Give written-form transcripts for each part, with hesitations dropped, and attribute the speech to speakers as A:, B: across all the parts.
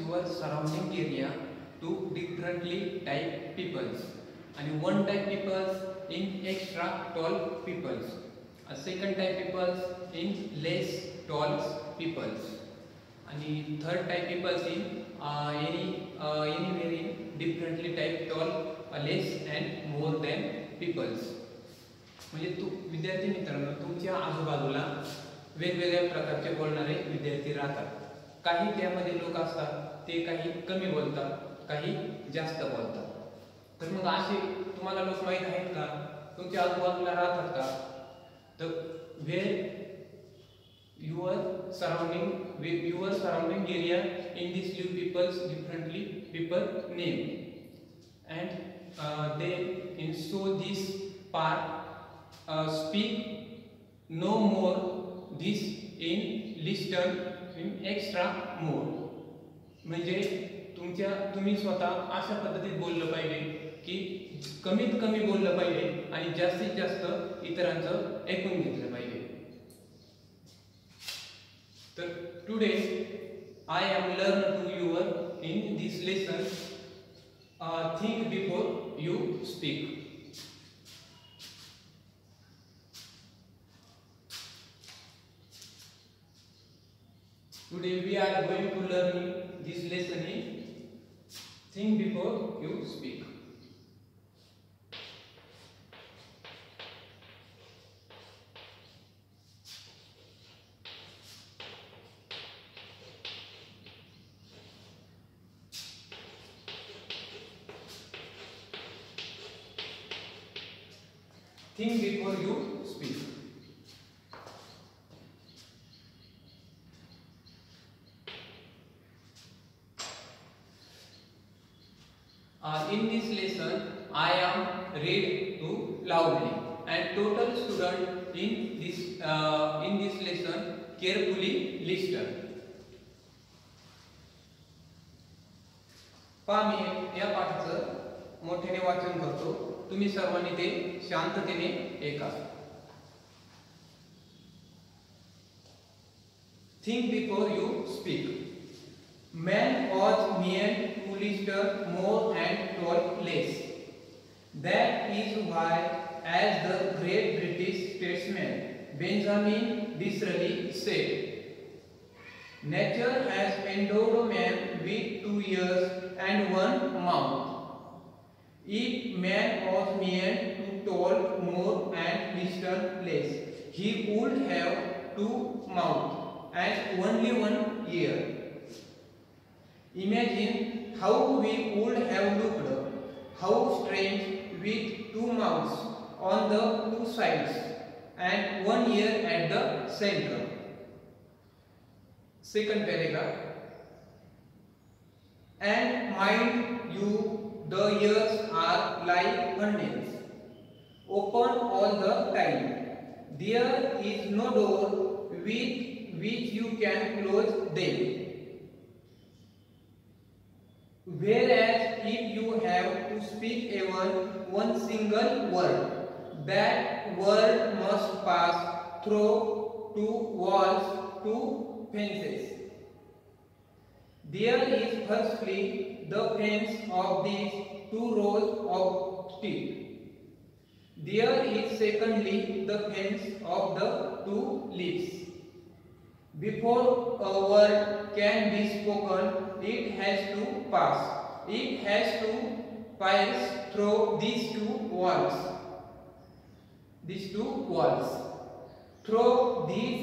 A: your surrounding area to differently type peoples, and one type peoples in extra tall peoples, a second type peoples in less tall peoples, and third type peoples in anywhere in differently type tall, less and more than peoples. म्हणजे विद्यार्थी मित्रांनो, तुमच्या आजूबाजूला वेगवेगळ्या प्रकारचे बोलणारे विद्यार्थी राहतात. काही त्यामध्ये लोक असतात ते काही कमी बोलतात, काही जास्त बोलतात. तर मग असे तुम्हाला लोक माहित आहेत का? तुमच्या आजूबाजूला राहतात का? तर where your surrounding area, in this live peoples differently people name, and they in so this part speak no more this in listen in extra more. म्हणजे तुम्ही स्वतः अशा पद्धतीत बोललं पाहिजे की कमीत कमी बोललं पाहिजे आणि जास्तीत जास्त इतरांचं ऐकून घेतलं पाहिजे. तर today I am learn to you in this lesson think before you speak. Today we are going to learn this lesson in think before you speak. Think before you speak. In this lesson, I am read to loudly, and total student in this lesson carefully listen. पहा, मी या पाठाचं मोठ्याने वाचन करतो. तुम्ही सर्वांनी ते शांततेने ऐका. Think before you speak. Man was meant to listen more and talk less. That is why, as the great British statesman Benjamin Disraeli said, nature has endowed man with 2 ears and 1 mouth. If man was meant to talk more and listen less, he would have 2 mouths and only 1 ear. Imagine how we would have looked, how strange, with 2 mouths on the 2 sides and 1 ear at the center. Second paragraph. And mind you, the ears are like funnels, open all the time. There is no door with which you can close them. Whereas if you have to speak even one single word, that word must pass through 2 walls, 2 fences. There is firstly the fence of these 2 rows of teeth. There is secondly the fence of the 2 lips. Before a word can be spoken, it has to pass. It has to pass through these 2 walls. Through these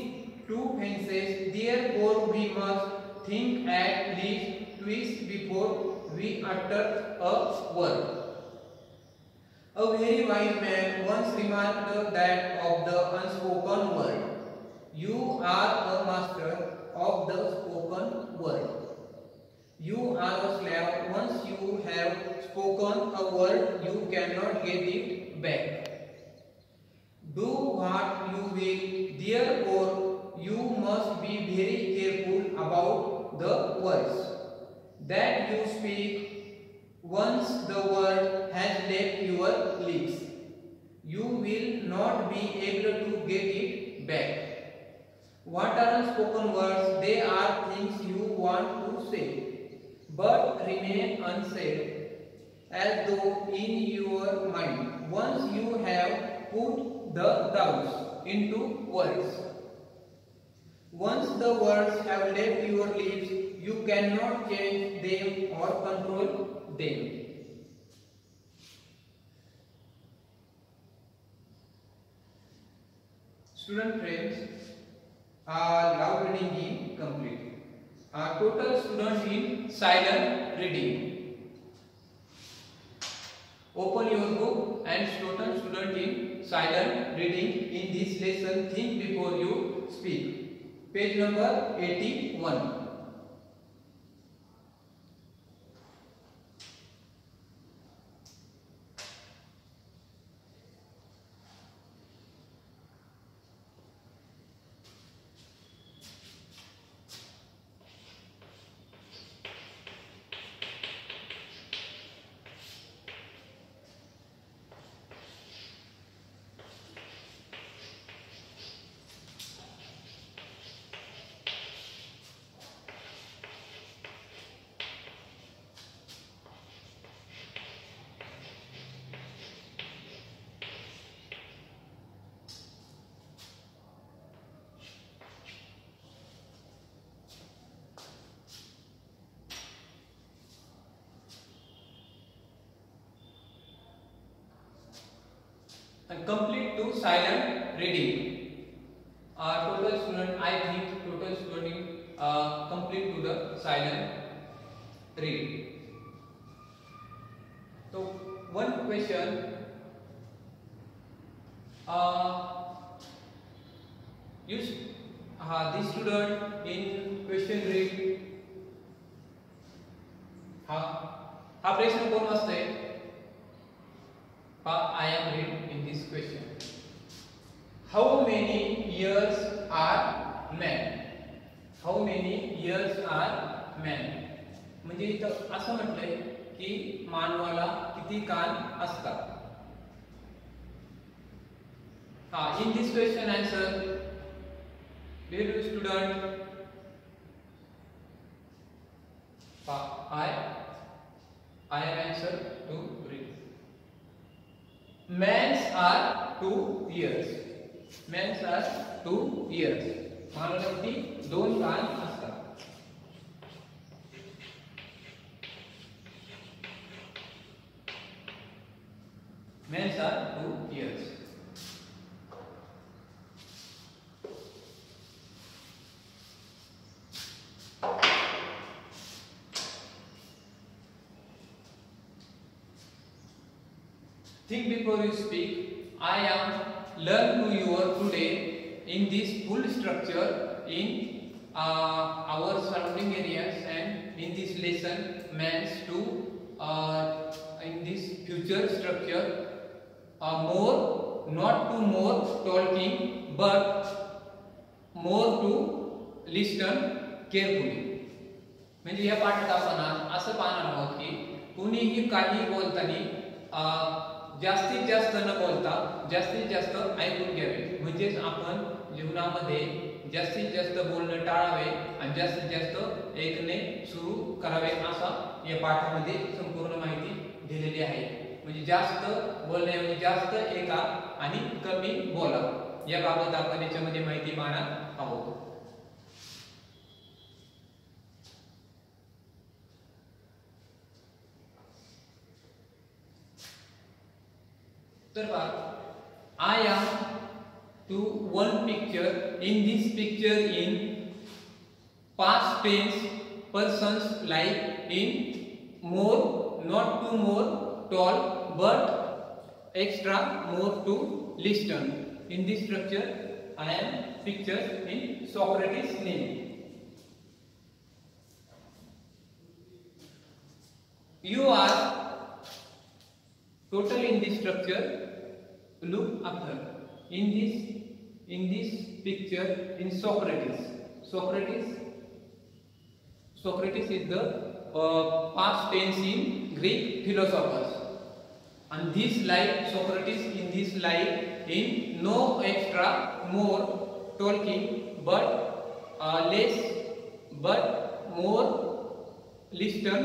A: 2 fences, therefore we must think at least twice before we utter a word. A very wise man once remarked that of the unspoken word, you are a master of the spoken word. You are a slave. Once you have spoken a word, you cannot get it back. Do what you will, therefore you must be very careful about the words that you speak. Once the word has left your lips, you will not be able to get it back. What are unspoken words? They are things you want to say, but remain unsaid, as though in your mind. Once you have put the doubts into words, once the words have left your lips, you cannot change them or control them. Student friends, loud reading is complete. Total student in silent reading. Open your book and total student in silent reading in this lesson. Think before you speak. Page number 81. And complete to silent reading. Total student, I think total student complete to the silent reading. So one question, this student in question read हा प्रश्न कोण असते? I am read in this question. How many years are man? How many years are man? म्हणजे इथं असं म्हटलंय की मानवाला किती कान असतात. In this question answer, dear student, I have answer to read. Men's are 2 years. Men's are 2 years. मानवाला किती 2 कान असतात. Men's are 2 years. Think before you speak. I am learn to your today in this full structure in our surrounding areas and in this lesson man's to in this future structure more, not to more talking but more to listen carefully. म्हणजे या पाठात आपण असं पाहणार आहोत की कुणीही काही बोलताना जास्तीत जास्त न बोलता जास्तीत जास्त ऐकून घ्यावे. म्हणजेच आपण जीवनामध्ये जास्तीत जास्त बोलणं टाळावे आणि जास्तीत जास्त ऐकणे सुरू करावे असा या पाठामध्ये संपूर्ण माहिती दिलेली आहे. म्हणजे जास्त बोलण्याऐवजी जास्त ऐका आणि कमी बोला याबाबत आपण याच्यामध्ये माहिती पाहणार आहोत. I am to one picture. In this picture, in past tense, persons like in more, not to more tall, but extra more to listen. In this structure, I am pictured in Socrates' name. You are total in this structure. Look after in this picture in Socrates. Socrates is the past tense in Greek philosophers. And this life, Socrates in this life in no extra more talking but less but more Liston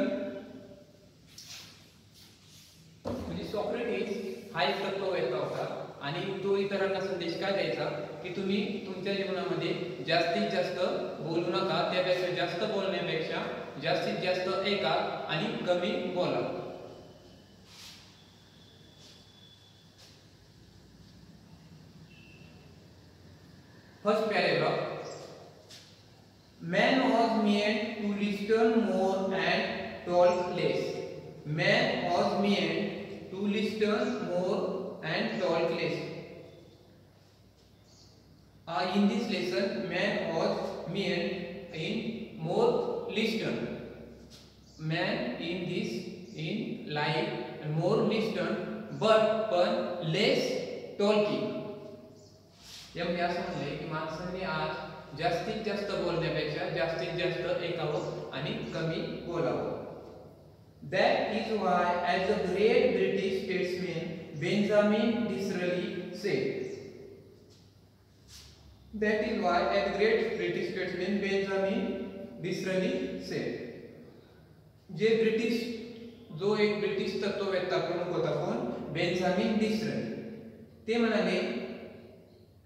A: म्हणजे Socrates हा एक तत्ववेत्ता होता आणि तो इतरांना संदेश काय द्यायचा की तुम्ही तुमच्या जीवनामध्ये जास्तीत जास्त बोलू नका, त्यापेक्षा जास्त बोलण्यापेक्षा जास्तीत जास्त ऐका आणि कमी बोला. First paragraph. Man was meant to listen more and talk less. Man was meant to listen more and talk less. In this lesson, man was meant in more listen. Man in life more listen, but less talking. यामध्ये असं म्हणलंय की माणसाने आज जास्तीत जास्त बोलण्यापेक्षा जास्तीत जास्त ऐकावं आणि कमी बोलावं. That is why, as the great British statesman Benjamin Disraeli said. That is why, as the great British statesman Benjamin Disraeli said. जो एक ब्रिटिश तत्ववेत्ता प्रमुख होता कोण? बेंजामिन डिसरेली. ते म्हणाले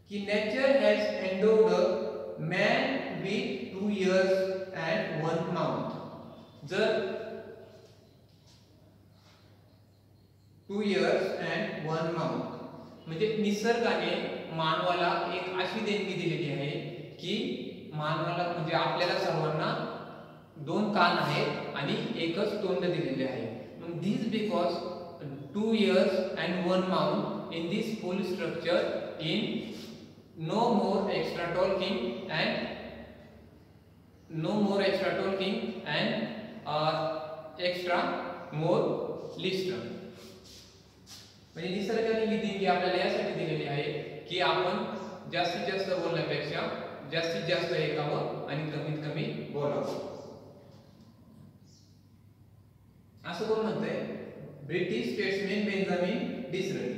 A: कि nature has endowed man with 2 ears and 1 mouth. जर 2 ears and 1 mouth म्हणजे निसर्गाने मानवाला एक अशी देणगी दिलेली आहे की मानवाला म्हणजे आपल्याला सर्वांना 2 कान आहेत आणि एकच तोंड दिलेले आहे. मग this because 2 ears and 1 mouth in this full structure in no more extra talking and extra more listen. म्हणजे निसर्गाने ही देणगी आपल्याला यासाठी दिलेली आहे की आपण जास्तीत जास्त बोलण्यापेक्षा जास्तीत जास्त ऐकावं आणि कमीत कमी बोलावं. असं कोण म्हणतंय? British statesman Benjamin Disraeli.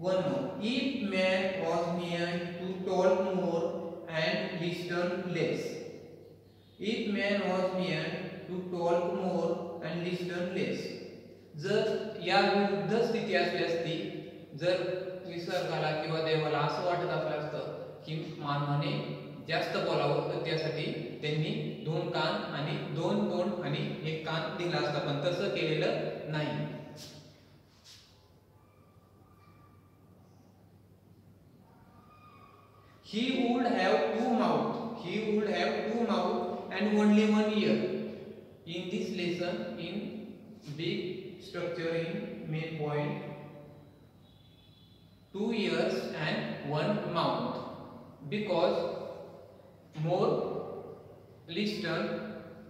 A: One more. If man was meant to talk more and listen less. If man was meant to talk more and listen less. जर या विरुद्ध स्थिती असली असती, जर निसर्गाला किंवा देवाला असं वाटत असलं असतं की मानवाने जास्त बोलावं तर त्यासाठी त्यांनी 2 कान आणि 2 तोंड आणि 1 कान दिला असता, पण तसं केलेलं नाही. He would have 2 mouths. He would have 2 mouths and only 1 ear. In this lesson, in big structure, in main point, 2 ears and 1 mouth. Because more listen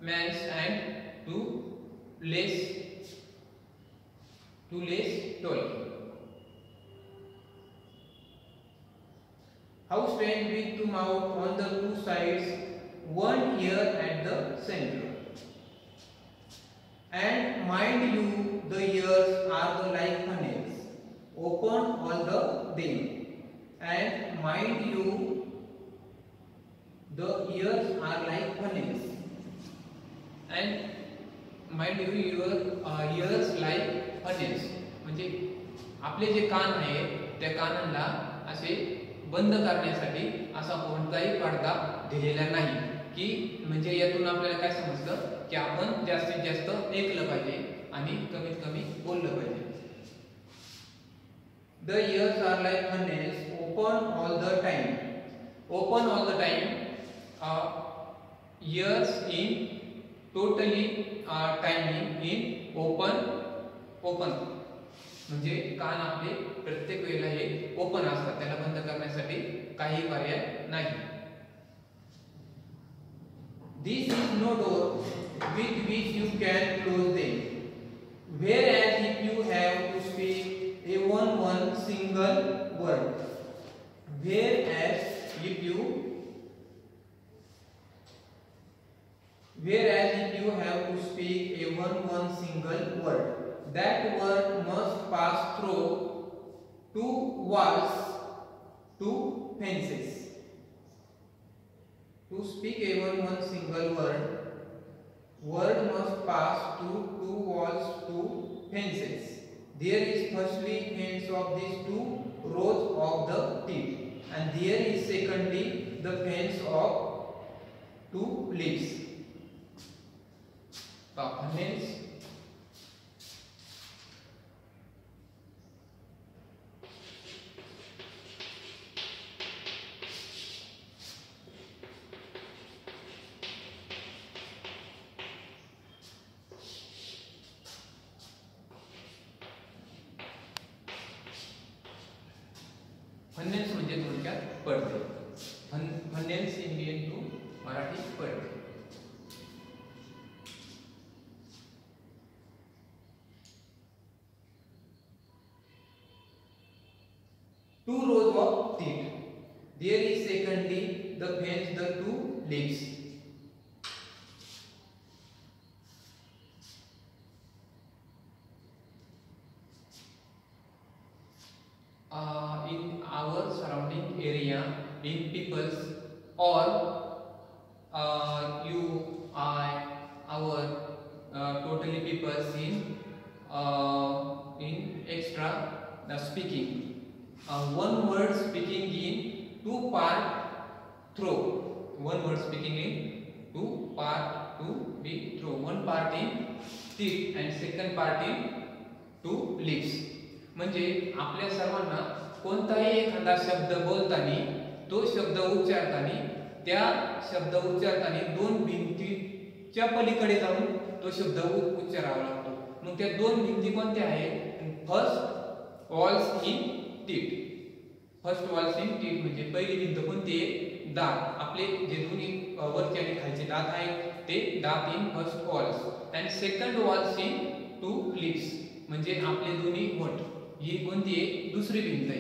A: means and to less talking. How strange with 2 mouths on the 2 sides, 1 ear at the center. And mind you, the ears are like funnels, open all the them. And mind you, the ears are like funnels. And mind you, your ears like funnels. म्हणजे आपले जे कान आहेत त्या कानांना असे बंद करण्यासाठी असा कोणताही पडदा दिलेला नाही की म्हणजे यातून आपल्याला काय समजतं की आपण जास्तीत जास्त ऐकलं पाहिजे आणि कमीत कमी बोललं पाहिजे. The ears are like funnels, open all the time. Open all the time. Ears in totally timing in open. म्हणजे कान आपले प्रत्येक वेळेला हे ओपन असतात, त्याला बंद करण्यासाठी काही पर्याय नाही. This is no door with which you can close them. Whereas if you have to speak one single word. Whereas if you have to speak one single word. That word must pass through 2 walls, 2 fences. To speak even one single word, word must pass through two walls, two fences. There is firstly fence of these two rows of the teeth, and there is secondly the fence of two leaves. Hence फन्नेल्स म्हणजे थोडक्यात पडदे. फन्नेल्स Indian to Marathi पडदे. Two rows of teeth. There is secondly the fence, the two leaves. In our surrounding area, in people's or you, I, our totally people's in extra speaking. One word speaking in two part throw. One word speaking in two part to be throw. One part in teeth and second part in two leaves. म्हणजे आपल्या सर्वांना कोणताही एखादा शब्द बोलताना तो शब्द उच्चारताना त्या शब्द उच्चारताना दोन भिंतीच्या पलीकडे जाऊन तो शब्द उच्चारावा लागतो. मग त्या दोन भिंती कोणत्या आहेत? First walls in teeth. First walls in teeth म्हणजे पहिली भिंत कोणती आहे? दात. आपले जे दोन्ही वरचे आणि खालचे दात आहेत ते दात in first walls. And second walls in to lips म्हणजे आपले दोन्ही होठ. ही कोणती आहे? दुसरी भिंत आहे.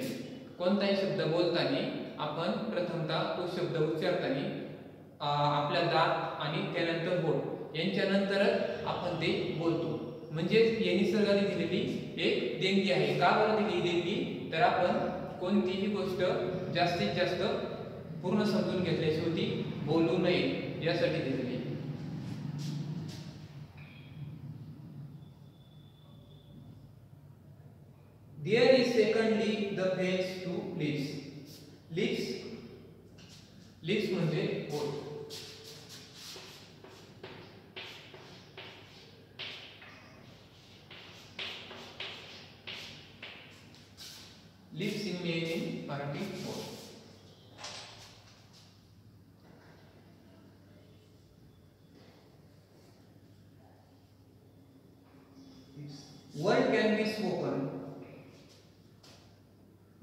A: कोणताही शब्द बोलताना आपण प्रथमतः तो शब्द उच्चारताना आपल्या दात आणि त्यानंतर होठ यांच्यानंतरच आपण ते बोलतो. म्हणजे हे निसर्गाने दिलेली एक देणगी आहे. का बरं दिली देणगी? तर आपण कोणतीही गोष्ट जास्तीत जास्त पूर्ण समजून घेतल्याशिवाय ती बोलू नये यासाठी दिलेली. There is secondly the fence to lips. Lips म्हणजे होठ. Lips in meaning मराठी होठ. Word can be spoken.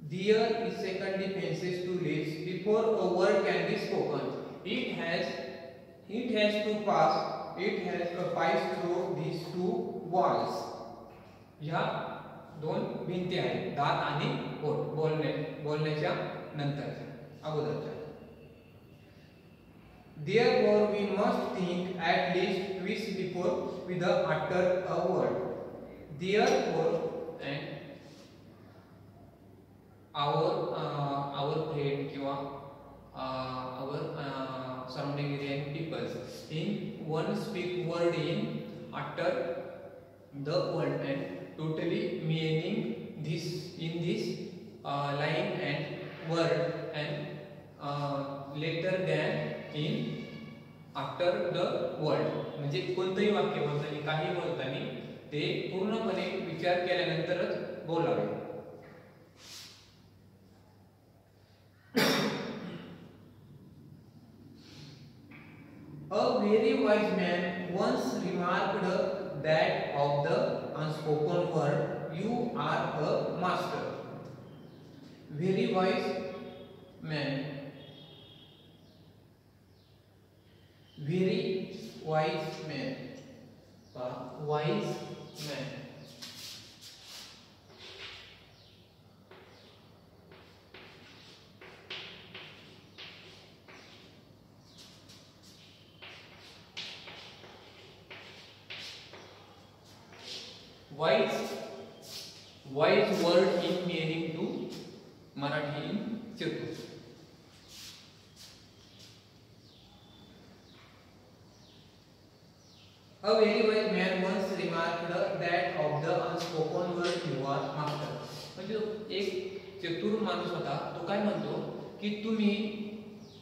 A: There is secondly fences to lips. Before a word can be spoken, it has to pass through these two walls. या दोन भिंती आहेत, दात आणि होठ. बोलण्याच्या नंतरच्या अगोदरच्या. Therefore we must think at least twice before we utter a word. Therefore and our friend किंवा our surrounding area and people in one speak word in utter the word and totally meaning this in this line and word and later than in after the word. म्हणजे कोणतेही वाक्य बोलताना काही बोलताना ते पूर्णपणे विचार केल्यानंतरच बोलावे. A very wise man once remarked that of the unspoken word you are a master. Very wise man. Very wise man. Wise man. Wise word in meaning to Marathi in Chirtu. A very wise man once remarked that of the unspoken word you are master. म्हणजे एक चतुर माणूस होता, तो काय म्हणतो की तुम्ही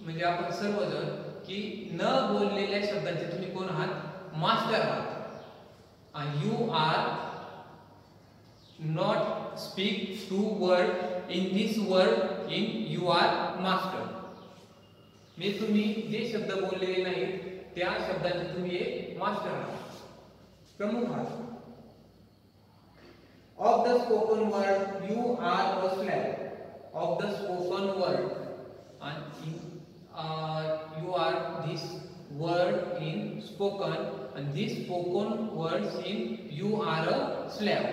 A: म्हणजे आपण सर्वजण की न बोललेल्या शब्दांचे तुम्ही कोण आहात, मास्टर आहात. and you are not speak two word in this word in you are master. मी तुम्ही जे शब्द बोललेले नाहीत त्या शब्दांचे तुम्ही एक मास्टर आहात, प्रमुख आहात. of the spoken word you are a slave. of the spoken word and you are this word in spoken and this spoken words in you are a slave.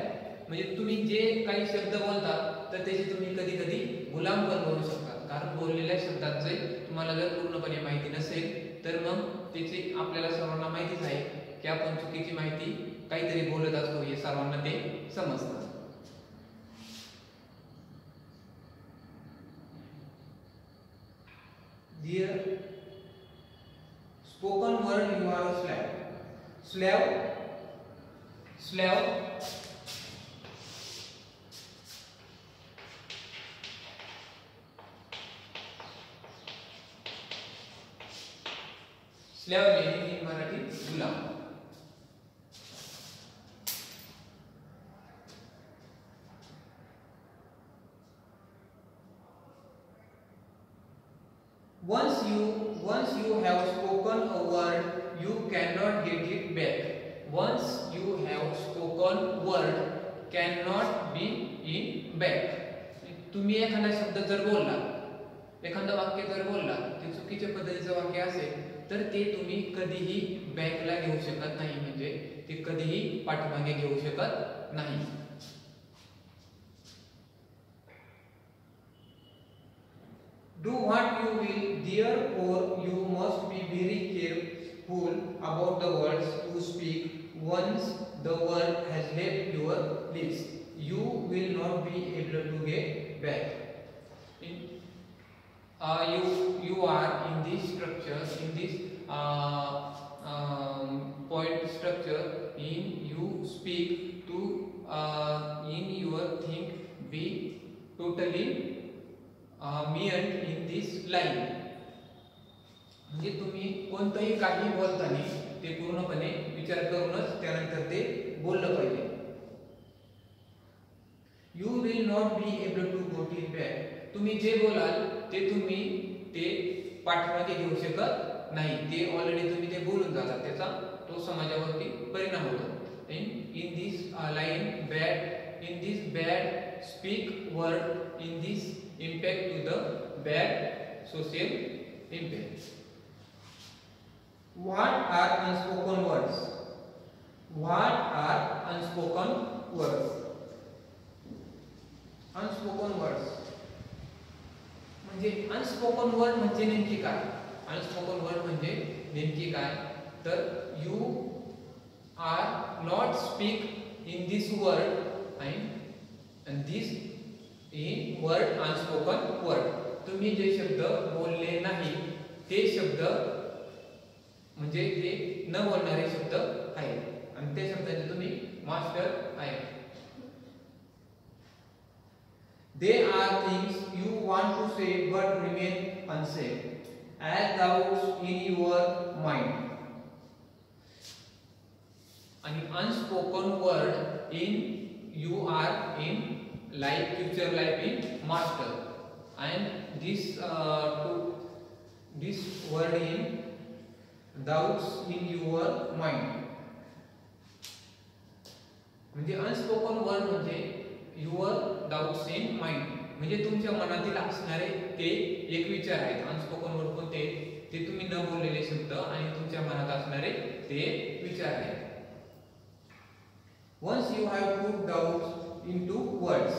A: म्हणजे तुम्ही जे काही शब्द बोलता तर त्याचे तुम्ही कधी कधी गुलाम पण बनू शकता. कारण बोललेल्या शब्दांचे तुम्हाला जर पूर्णपणे माहिती नसेल तर मग त्याचे आपल्याला सर्वांना माहितीच आहे की आपण चुकीची माहिती काहीतरी बोलत असतो हे सर्वांना ते समजतं. Dear spoken word you are a slave. Slave, slave. Slave meaning in Marathi Ghulam. Once you have spoken a word, you cannot get it back. Once you have spoken word, cannot be in back. तुम्ही एखादा शब्द जर बोलला, एखादा वाक्य जर बोलला, ते चुकीच्या पद्धतीचं वाक्य असेल तर ते तुम्ही कधीही बॅकला घेऊ शकत नाही, म्हणजे ते कधीही पाठीमागे घेऊ शकत नाही. Do what you will, therefore you must be very careful about the words you speak. Once the word has left your lips, you will not be able to get back. You are in this structure, in this point structure, in you speak to in your think be totally meant in this line. म्हणजे तुम्ही कोणतंही काही बोलताना ते पूर्णपणे विचार करूनच त्यानंतर ते बोललं पाहिजे. You will not be able to get it back. तुम्ही जे बोलाल ते तुम्ही ते पाठीमागे घेऊ शकत नाही, ते ऑलरेडी तुम्ही ते बोलून जातात, त्याचा तो समाजावरती परिणाम होतो. in this line bad, in this bad speak word, in this impact to the bad social impact. What are unspoken words? What are unspoken words? Unspoken words म्हणजे unspoken word म्हणजे नेमकी काय? unspoken word म्हणजे नेमकी काय? तर you are not speak in this word and this in word unspoken word. तुम्ही जे शब्द बोलले नाही ते शब्द म्हणजे ते न बोलणारे शब्द आहेत आणि त्या शब्दाचे तुम्ही मास्टर आहे. They are things you want to say but remain unsaid, as doubts in your mind. And unspoken word in you are in life, future life in master, and this word in doubts in your mind. म्हणजे unspoken word म्हणजे your doubts in mind, म्हणजे तुमच्या मनातील असणारे ते एक विचार आहेत. अनस्पोकन वर्ड कोणते? ते तुम्ही न बोललेले शब्द आणि तुमच्या मनात असणारे ते विचार आहेत. Once you have put doubts into words,